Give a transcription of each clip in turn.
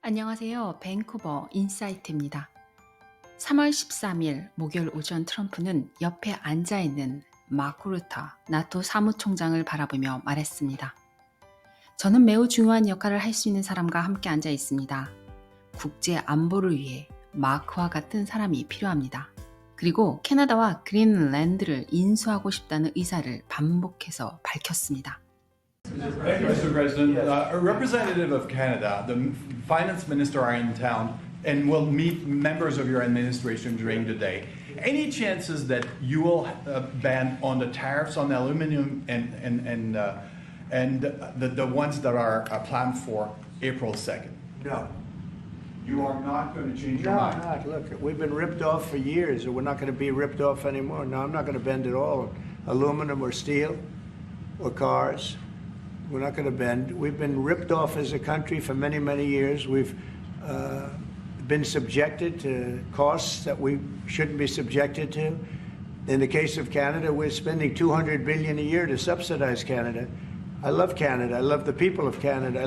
안녕하세요. 밴쿠버 인사이트입니다. 3월 13일 목요일 오전 트럼프는 옆에 앉아있는 마크 루타 나토 사무총장을 바라보며 말했습니다. 저는 매우 중요한 역할을 할 수 있는 사람과 함께 앉아 있습니다. 국제 안보를 위해 마크와 같은 사람이 필요합니다. 그리고 캐나다와 그린랜드를 인수하고 싶다는 의사를 반복해서 밝혔습니다. Thank you, Mr. President. A representative of Canada, the finance minister, are in town and will meet members of your administration during the day. Any chances that you will ban on the tariffs on aluminum and the ones that are planned for April 2nd? No. You are not going to change your No, mind? not. Look, we've been ripped off for years, and we're not going to be ripped off anymore. No, I'm not going to bend at all. Aluminum or steel or cars. We're not going to bend. We've been ripped off as a country for many, many years. We've been subjected to costs that we shouldn't be subjected to. In the case of Canada, we're spending $200 billion a year to subsidize Canada. I love Canada. I love the people of Canada.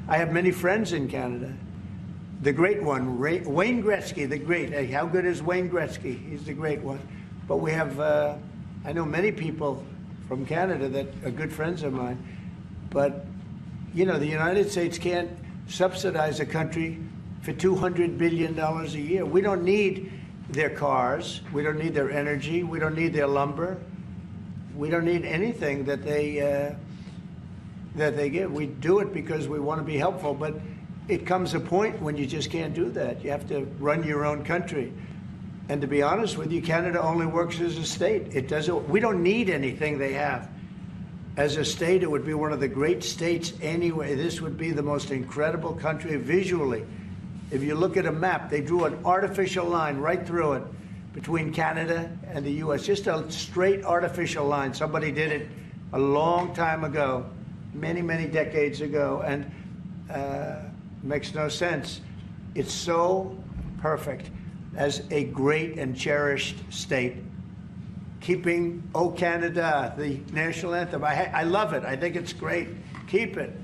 I have many friends in Canada. The great one, Wayne Gretzky, the great. Hey, how good is Wayne Gretzky? He's the great one. But we have, I know many people from Canada that are good friends of mine. But, you know, the United States can't subsidize a country for $200 billion a year. We don't need their cars. We don't need their energy. We don't need their lumber. We don't need anything that they give. We do it because we want to be helpful, but it comes a point when you just can't do that. You have to run your own country. And to be honest with you, Canada only works as a state. We don't need anything they have. As a state, it would be one of the great states anyway. This would be the most incredible country visually. If you look at a map, they drew an artificial line right through it between Canada and the U.S., just a straight artificial line. Somebody did it a long time ago, many, many decades ago, and makes no sense. It's so perfect as a great and cherished state. Keeping "O Canada," the national anthem. I love it. I think it's great. Keep it.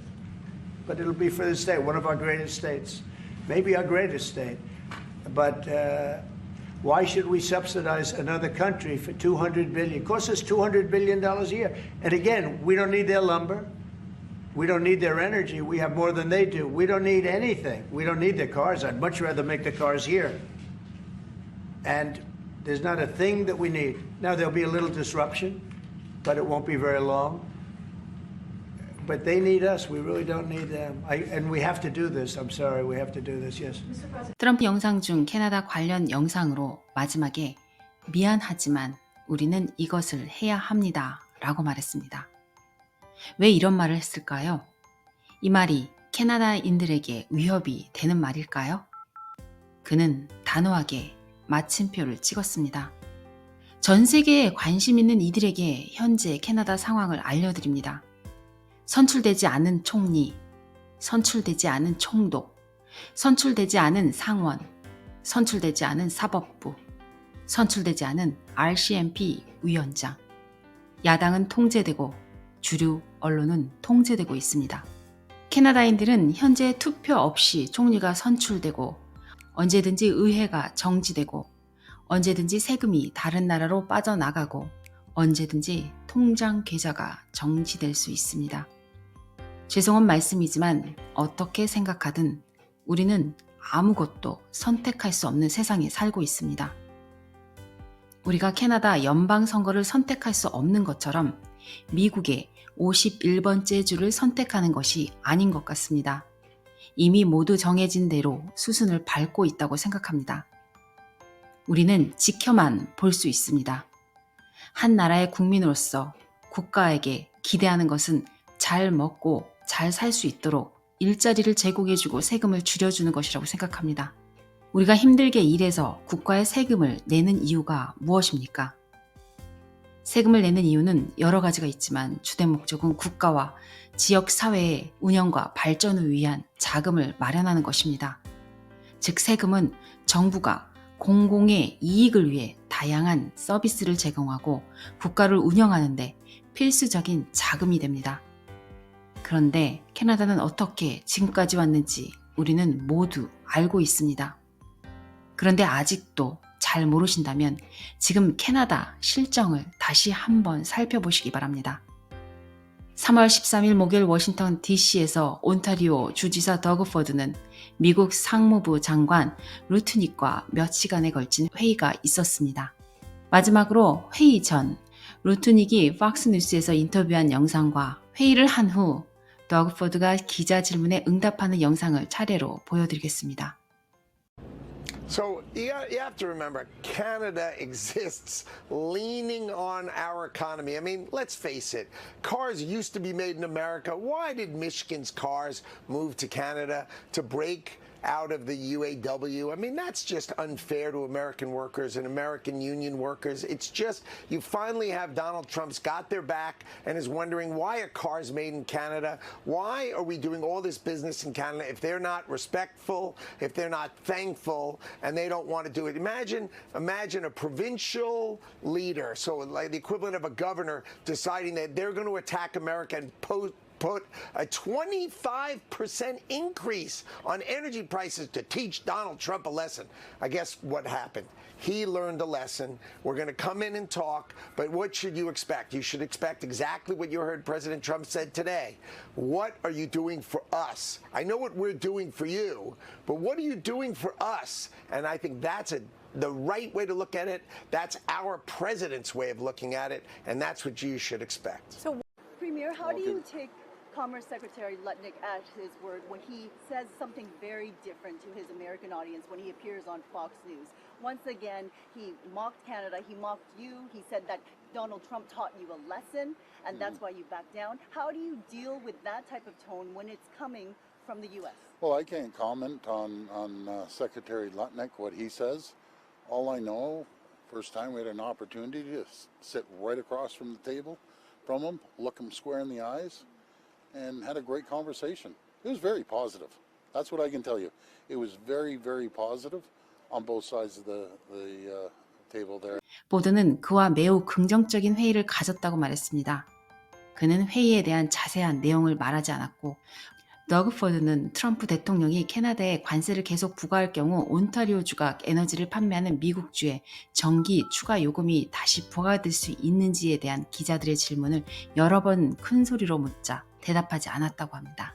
But it'll be for the state, one of our greatest states. Maybe our greatest state. But why should we subsidize another country for $200 billion? It costs us $200 billion a year. And again, we don't need their lumber. We don't need their energy. We have more than they do. We don't need anything. We don't need their cars. I'd much rather make the cars here. And there's not a thing that we need. Now, there'll be a little disruption, but it won't be very long. But they need us. We really don't need them. And we have to do this. I'm sorry. We have to do this. Yes. 트럼프 영상 중 캐나다 관련 영상으로 마지막에 미안하지만 우리는 이것을 해야 합니다. 라고 말했습니다. 왜 이런 말을 했을까요? 이 말이 캐나다인들에게 위협이 되는 말일까요? 그는 단호하게 마침표를 찍었습니다. 전 세계에 관심 있는 이들에게 현재 캐나다 상황을 알려드립니다. 선출되지 않은 총리, 선출되지 않은 총독, 선출되지 않은 상원, 선출되지 않은 사법부, 선출되지 않은 RCMP 위원장. 야당은 통제되고 주류 언론은 통제되고 있습니다. 캐나다인들은 현재 투표 없이 총리가 선출되고 언제든지 의회가 정지되고 언제든지 세금이 다른 나라로 빠져나가고 언제든지 통장 계좌가 정지될 수 있습니다. 죄송한 말씀이지만 어떻게 생각하든 우리는 아무것도 선택할 수 없는 세상에 살고 있습니다. 우리가 캐나다 연방선거를 선택할 수 없는 것처럼 미국의 51번째 주를 선택하는 것이 아닌 것 같습니다. 이미 모두 정해진 대로 수순을 밟고 있다고 생각합니다. 우리는 지켜만 볼 수 있습니다. 한 나라의 국민으로서 국가에게 기대하는 것은 잘 먹고 잘 살 수 있도록 일자리를 제공해주고 세금을 줄여주는 것이라고 생각합니다. 우리가 힘들게 일해서 국가에 세금을 내는 이유가 무엇입니까? 세금을 내는 이유는 여러 가지가 있지만 주된 목적은 국가와 지역 사회의 운영과 발전을 위한 자금을 마련하는 것입니다. 즉 세금은 정부가 공공의 이익을 위해 다양한 서비스를 제공하고 국가를 운영하는 데 필수적인 자금이 됩니다. 그런데 캐나다는 어떻게 지금까지 왔는지 우리는 모두 알고 있습니다. 그런데 아직도 잘 모르신다면 지금 캐나다 실정을 다시 한번 살펴보시기 바랍니다. 3월 13일 목요일 워싱턴 DC에서 온타리오 주지사 더그 포드는 미국 상무부 장관 루트닉과 몇 시간에 걸친 회의가 있었습니다. 마지막으로 회의 전 루트닉이 팍스뉴스에서 인터뷰한 영상과 회의를 한 후 더그 포드가 기자 질문에 응답하는 영상을 차례로 보여드리겠습니다. So you have to remember, Canada exists leaning on our economy. I mean, let's face it, cars used to be made in America. Why did Michigan's cars move to Canada to break out of the UAW? I mean, that's just unfair to American workers and American union workers. It's just, you finally have Donald Trump's got their back and is wondering, why are cars made in Canada? Why are we doing all this business in Canada if they're not respectful, if they're not thankful, and they don't want to do it? Imagine a provincial leader, so like the equivalent of a governor, deciding that they're going to attack America and put a 25% increase on energy prices to teach Donald Trump a lesson. I guess what happened? He learned a lesson. We're going to come in and talk, but what should you expect? You should expect exactly what you heard President Trump said today. What are you doing for us? I know what we're doing for you, but what are you doing for us? And I think that's the right way to look at it. That's our president's way of looking at it, and that's what you should expect. So, Premier, how do you take Commerce Secretary Lutnick at his word when he says something very different to his American audience when he appears on Fox News? Once again, he mocked Canada, he mocked you, he said that Donald Trump taught you a lesson, and that's why you backed down. How do you deal with that type of tone when it's coming from the U.S.? Well, I can't comment on Secretary Lutnick, what he says. All I know, first time we had an opportunity to sit right across from the table from him, look him square in the eyes, and had a great conversation. It was very positive. That's what I can tell you. It was very, very positive on both sides of the table there. 보드는 그와 매우 긍정적인 회의를 가졌다고 말했습니다. 그는 회의에 대한 자세한 내용을 말하지 않았고 더그 포드는 트럼프 대통령이 캐나다에 관세를 계속 부과할 경우 온타리오주가 에너지를 판매하는 미국주에 전기 추가 요금이 다시 부과될 수 있는지에 대한 기자들의 질문을 여러 번 큰 소리로 묻자 대답하지 않았다고 합니다.